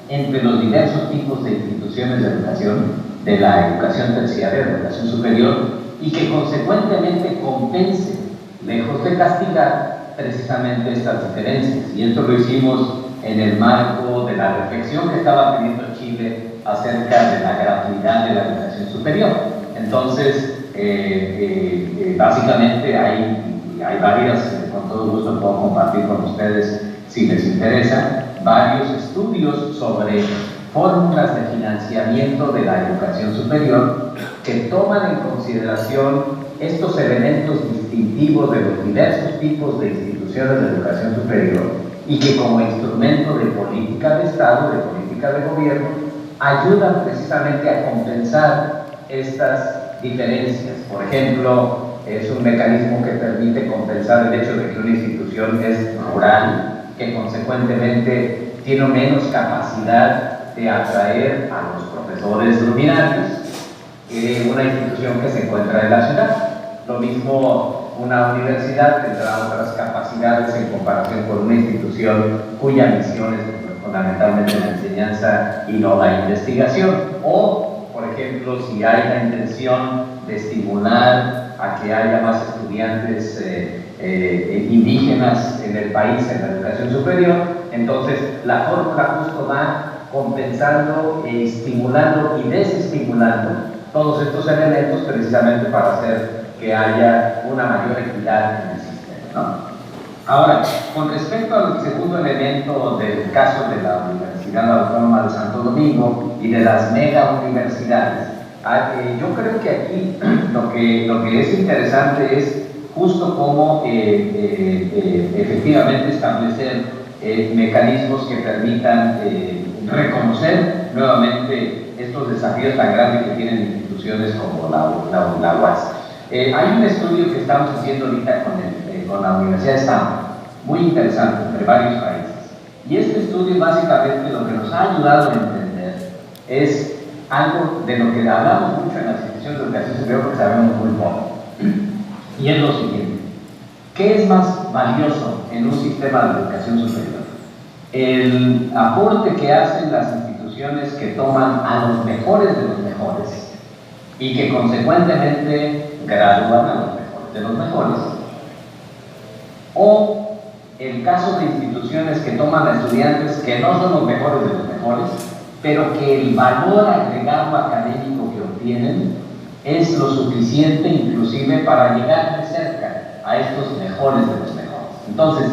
entre los diversos tipos de instituciones de educación, de la educación terciaria, de la educación superior, y que consecuentemente compense, lejos de castigar, precisamente estas diferencias. Y esto lo hicimos en el marco de la reflexión que estaba teniendo Chile acerca de la gratuidad de la educación superior. Entonces, básicamente hay varias, con todo gusto puedo compartir con ustedes si les interesa, varios estudios sobre fórmulas de financiamiento de la educación superior que toman en consideración estos elementos distintivos de los diversos tipos de instituciones de educación superior y que como instrumento de política de Estado, de política de gobierno, ayudan precisamente a compensar estas diferencias. Por ejemplo, es un mecanismo que permite compensar el hecho de que una institución es rural, que consecuentemente tiene menos capacidad de atraer a los profesores luminarios que una institución que se encuentra en la ciudad. Lo mismo, una universidad tendrá otras capacidades en comparación con una institución cuya misión es fundamentalmente la enseñanza y no la investigación. O, por ejemplo, si hay la intención de estimular a que haya más estudiantes indígenas en el país en la educación superior, entonces la fórmula justo va compensando, estimulando y desestimulando todos estos elementos precisamente para hacer que haya una mayor equidad en el sistema, ¿no? Ahora, con respecto al segundo elemento del caso de la Universidad Autónoma de Santo Domingo y de las mega universidades, yo creo que aquí lo que es interesante es justo cómo efectivamente establecer mecanismos que permitan reconocer nuevamente estos desafíos tan grandes que tienen instituciones como la UAS. Hay un estudio que estamos haciendo ahorita con la Universidad de Stanford, muy interesante, entre varios países. Y este estudio básicamente lo que nos ha ayudado a entender es algo de lo que hablamos mucho en las instituciones de educación superior porque sabemos muy poco. Y es lo siguiente: ¿qué es más valioso en un sistema de educación superior? El aporte que hacen las instituciones que toman a los mejores de los mejores y que consecuentemente gradúan a los mejores de los mejores, o el caso de instituciones que toman a estudiantes que no son los mejores de los mejores, pero que el valor agregado académico que obtienen es lo suficiente inclusive para llegar de cerca a estos mejores de los mejores. Entonces,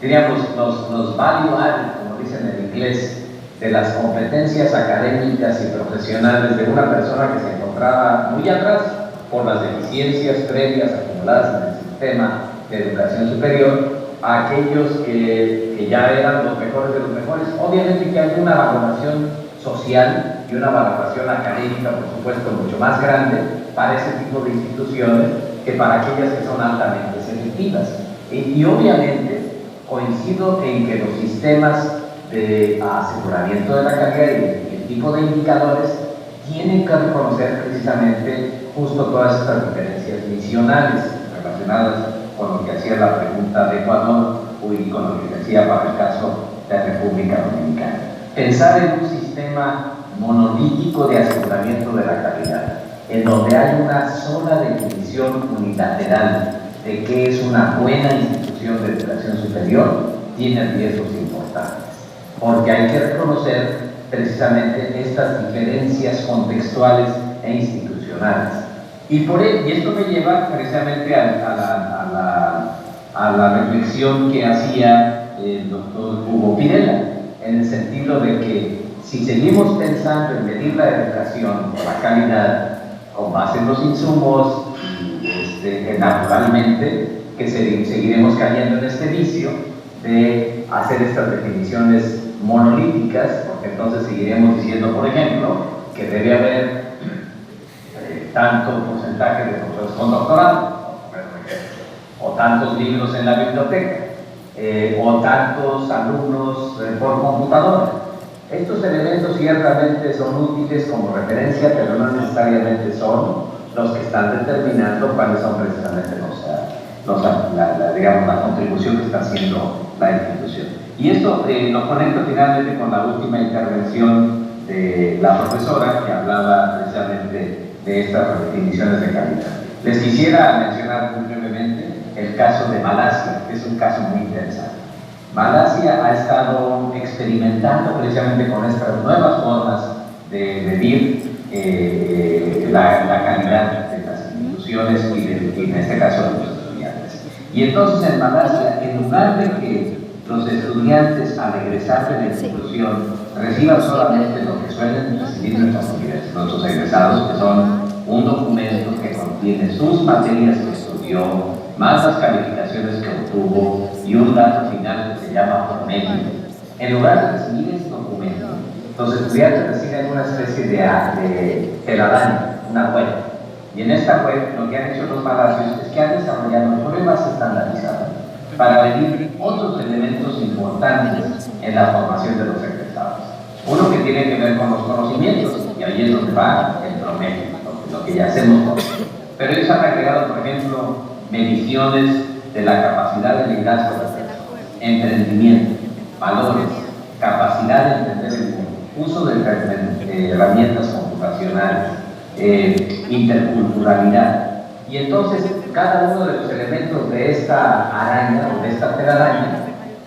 diríamos, los value added, como dicen en inglés, de las competencias académicas y profesionales de una persona que se encontraba muy atrás por las deficiencias previas acumuladas en el sistema de educación superior, a aquellos que ya eran los mejores de los mejores. Obviamente que hay una valoración social y una valoración académica, por supuesto, mucho más grande para ese tipo de instituciones que para aquellas que son altamente selectivas. Y obviamente coincido en que los sistemas de aseguramiento de la calidad y el tipo de indicadores tienen que reconocer precisamente justo todas estas diferencias misionales relacionadas con lo que hacía la pregunta de Ecuador y con lo que decía para el caso de República Dominicana. Pensar en un sistema monolítico de aseguramiento de la calidad, en donde hay una sola definición unilateral de qué es una buena institución de educación superior, tiene riesgos importantes, porque hay que reconocer precisamente estas diferencias contextuales e institucionales. Y esto me lleva precisamente a la reflexión que hacía el doctor Hugo Pinella, en el sentido de que si seguimos pensando en medir la educación o la calidad con base en los insumos, naturalmente que seguiremos cayendo en este vicio de hacer estas definiciones monolíticas, porque entonces seguiremos diciendo, por ejemplo, que debe haber tanto porcentaje de profesores con doctorado, o tantos libros en la biblioteca, o tantos alumnos por computadora. Estos elementos ciertamente son útiles como referencia, pero no necesariamente son los que están determinando cuáles son precisamente la contribución que está haciendo la institución. Y esto lo conecto finalmente con la última intervención de la profesora que hablaba precisamente de estas definiciones de calidad. Les quisiera mencionar muy brevemente el caso de Malasia, que es un caso muy interesante. Malasia ha estado experimentando precisamente con estas nuevas formas de medir la calidad de las instituciones y en este caso de los estudiantes. Y entonces en Malasia, en lugar de que los estudiantes al egresar de la institución reciban solamente lo que suelen recibir nuestros egresados, que son un documento que contiene sus materias que estudió, más las calificaciones que obtuvo y un dato final que se llama promedio. En lugar de recibir ese documento, los estudiantes reciben una especie de telaraña, una web. Y en esta web lo que han hecho los malasios es que han desarrollado pruebas estandarizadas para medir otros elementos importantes en la formación de los egresados. Uno que tiene que ver con los conocimientos, y ahí es donde va el promedio, lo que ya hacemos. Pero ellos han agregado, por ejemplo, mediciones de la capacidad de liderazgo de la persona, emprendimiento, valores, capacidad de entender el mundo, uso de herramientas computacionales, interculturalidad. Y entonces cada uno de los elementos de esta araña o de esta telaraña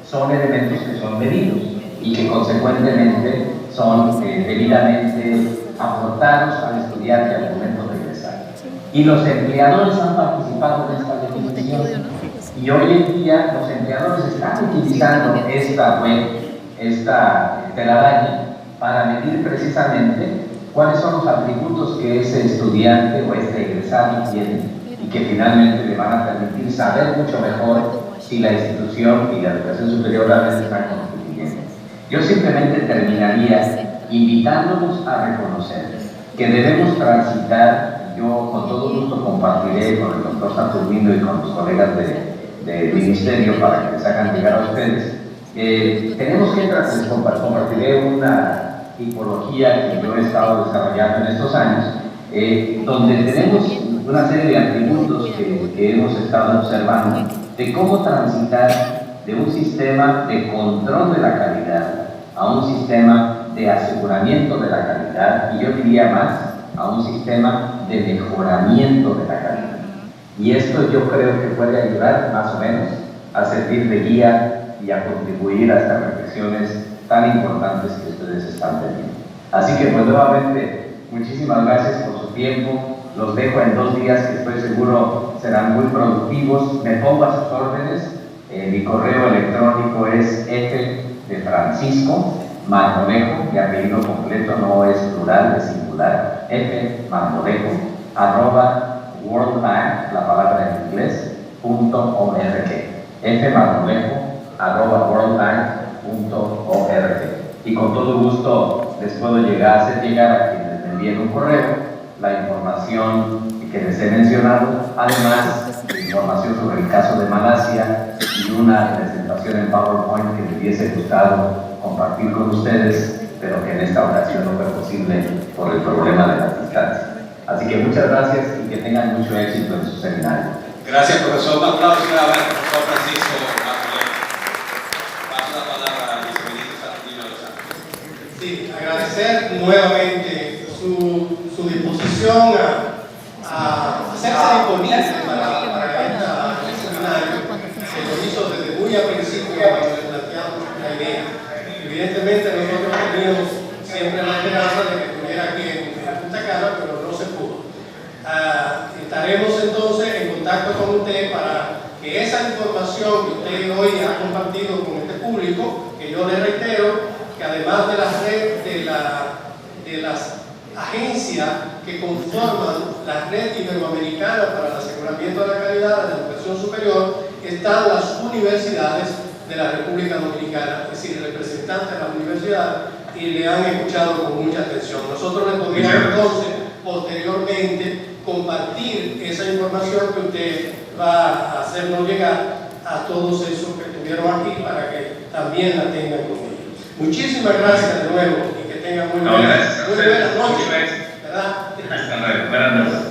son elementos que son medidos y que consecuentemente son debidamente aportados al estudiante al momento de ingresar. Y los empleadores han participado en esta definición. Y hoy en día los empleadores están utilizando esta web, esta telaraña, para medir precisamente cuáles son los atributos que ese estudiante o este egresado tiene y que finalmente le van a permitir saber mucho mejor si la institución y la educación superior realmente están contribuyendo. Yo simplemente terminaría invitándonos a reconocer que debemos transitar. Yo con todo gusto compartiré con el doctor Saturnino y con los colegas del ministerio para que les hagan llegar a ustedes. Tenemos que compartiré una tipología que yo he estado desarrollando en estos años, donde tenemos una serie de atributos que hemos estado observando de cómo transitar de un sistema de control de la calidad a un sistema de aseguramiento de la calidad, y yo diría más, a un sistema de mejoramiento de la calidad. Y esto yo creo que puede ayudar más o menos a servir de guía y a contribuir a estas reflexiones tan importantes que ustedes están teniendo. Así que pues nuevamente, muchísimas gracias por su tiempo. Los dejo en 2 días que estoy seguro serán muy productivos. Me pongo a sus órdenes. Mi correo electrónico es F de Francisco Marmolejo, mi apellido completo no es plural, es singular, F Marmolejo, @World Bank, la palabra en inglés, .org. F Marmolejo, @worldbank.org. Y con todo gusto les puedo hacer llegar a quienes me envíen un correo la información que les he mencionado, además de información sobre el caso de Malasia y una presentación en PowerPoint que me hubiese gustado compartir con ustedes, pero que en esta ocasión no fue posible por el problema de la distancia. Así que muchas gracias y que tengan mucho éxito en su seminario. Gracias, profesor. Un aplauso nuevamente, profesor Francisco Marmolejo. Paso la palabra al viceministro Saturnino de los Ángeles. Sí, agradecer nuevamente su disposición a hacerse disponible para este seminario. Se lo hizo desde muy al principio cuando le planteamos la idea. Evidentemente nosotros teníamos siempre la esperanza de que estuviera aquí en Punta Cana, pero no se pudo. Estaremos entonces en contacto con usted para que esa información que usted hoy ha compartido con este público, que yo le reitero, que además de la red de las agencias que conforman la red iberoamericana para el aseguramiento de la calidad de la educación superior, están las universidades de la República Dominicana, es decir, representantes de las universidades, y le han escuchado con mucha atención. Nosotros le podríamos entonces, posteriormente, compartir esa información que usted va a hacernos llegar a todos esos que estuvieron aquí para que también la tengan con ellos. Muchísimas gracias de nuevo y que tengan muy buenas noches, ¿verdad? Hasta luego. Buenas noches.